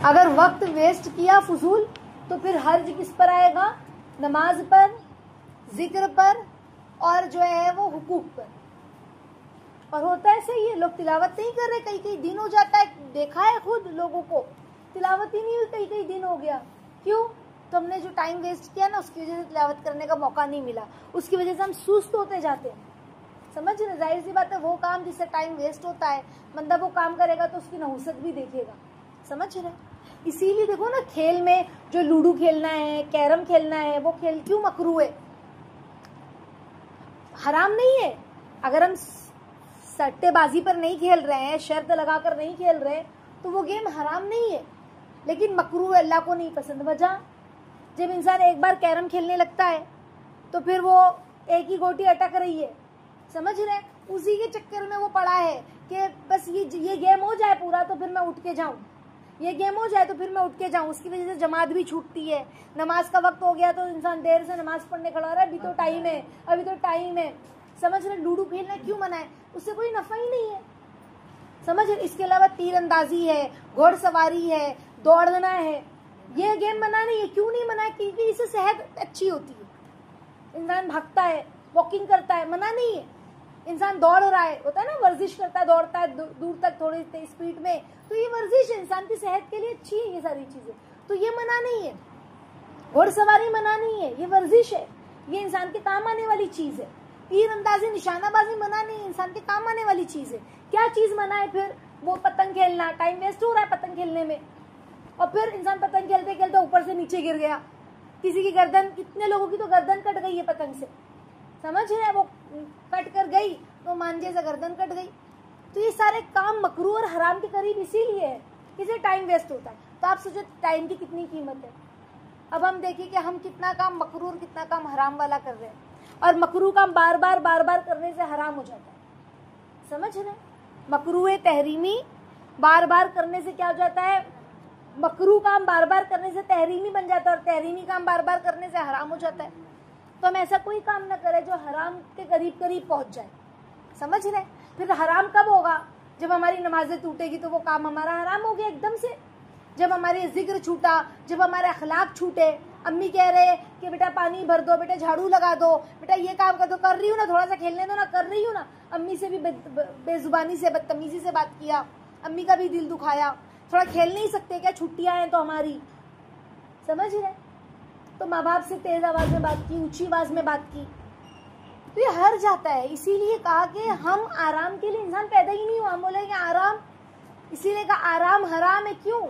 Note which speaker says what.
Speaker 1: अगर वक्त वेस्ट किया फजूल तो फिर हर्ज किस पर आएगा? नमाज पर, जिक्र पर और जो है वो हुकूक पर। और होता है सही है, लोग तिलावत नहीं कर रहे, कई कई दिन हो जाता है, देखा है खुद लोगों को, तिलावत ही नहीं हुई, कई कई दिन हो गया। क्यों? तो हमने जो टाइम वेस्ट किया ना, उसकी वजह से तिलावत करने का मौका नहीं मिला, उसकी वजह से हम सुस्त होते जाते हैं। समझ रहे? जाहिर सी बात है, वो काम जिससे टाइम वेस्ट होता है, बंदा वो काम करेगा तो उसकी नहुसत भी देखेगा। समझ रहे? इसीलिए देखो ना, खेल में जो लूडो खेलना है, कैरम खेलना है, वो खेल क्यों मकरू है? हराम नहीं है। अगर हम सट्टेबाजी पर नहीं खेल रहे हैं, शर्त लगाकर नहीं खेल रहे, तो वो गेम हराम नहीं है, लेकिन मकरू अल्लाह को नहीं पसंद। वजह, जब इंसान एक बार कैरम खेलने लगता है तो फिर वो एक ही गोटी अटक रही है। समझ रहे? उसी के चक्कर में वो पड़ा है कि बस ये गेम हो जाए पूरा तो फिर मैं उठ के जाऊं, ये गेम हो जाए तो फिर मैं उठ के जाऊं। उसकी वजह से जमात भी छूटती है। नमाज का वक्त हो गया तो इंसान देर से नमाज पढ़ने खड़ा रहा है, अभी तो टाइम है, अभी तो टाइम है। समझ रहे? लूडो खेलना क्यों मना है? उससे कोई नफा ही नहीं है। समझ रहे? इसके अलावा तीरंदाजी है, घोड़सवारी है, दौड़ना है, ये गेम मना नहीं है। क्यों नहीं मना है? क्योंकि इससे सेहत अच्छी होती है। इंसान भागता है, वॉकिंग करता है, मना नहीं है। इंसान दौड़ रहा है, होता है ना, वर्जिश करता है, दौड़ता है दूर तक थोड़ी स्पीड में, तो ये वर्जिश है, इंसान की सेहत के लिए अच्छी है ये सारी चीजें, तो ये मना नहीं है। घोड़सवारी मना नहीं है, ये वर्जिश है, ये इंसान के काम आने वाली चीज है। तीरंदाजी, निशानाबाजी मना नहीं है, इंसान के काम आने वाली चीज है। क्या चीज मना है फिर? वो पतंग खेलना, टाइम वेस्ट हो रहा है पतंग खेलने में, और फिर इंसान पतंग खेलते खेलते ऊपर से नीचे गिर गया, किसी की गर्दन, कितने लोगों की तो गर्दन कट गई है पतंग से। समझ रहे हैं? वो कट कर गई तो मांझे से गर्दन कट गई। तो ये सारे काम मकरू और हराम के करीब इसीलिए है, इसे टाइम वेस्ट होता है। तो आप सोचो टाइम की कितनी कीमत है। अब हम देखिए कि हम कितना काम मकरू और कितना काम हराम वाला कर रहे हैं, और मकरू काम बार बार करने से हराम हो जाता है। समझ रहे? मकरू तहरीमी बार बार करने से क्या हो जाता है? मकरू काम बार बार करने से तहरीमी बन जाता है, और तहरीमी काम बार बार करने से हराम हो जाता है। तो हम ऐसा कोई काम ना करें जो हराम के करीब करीब पहुंच जाए। समझ रहे? फिर हराम कब होगा? जब हमारी नमाजें टूटेगी तो वो काम हमारा हराम हो गया एकदम से। जब हमारे जिक्र छूटा, जब हमारे अखलाक छूटे, अम्मी कह रहे कि बेटा पानी भर दो, बेटा झाड़ू लगा दो, बेटा ये काम कर दो, कर रही हूँ ना, थोड़ा सा खेलने दो ना, कर रही हूँ ना, अम्मी से भी बेजुबानी से, बदतमीजी से बात किया, अम्मी का भी दिल दुखाया, थोड़ा खेल नहीं सकते क्या? छुट्टियां हैं तो हमारी। समझ रहे? तो माँ बाप से तेज आवाज में बात की, ऊंची आवाज में बात की, तो ये हर जाता है। इसीलिए कहा कि हम आराम के लिए इंसान पैदा ही नहीं हुआ। हम बोले कि आराम, इसीलिए कहा आराम हराम है। क्यों?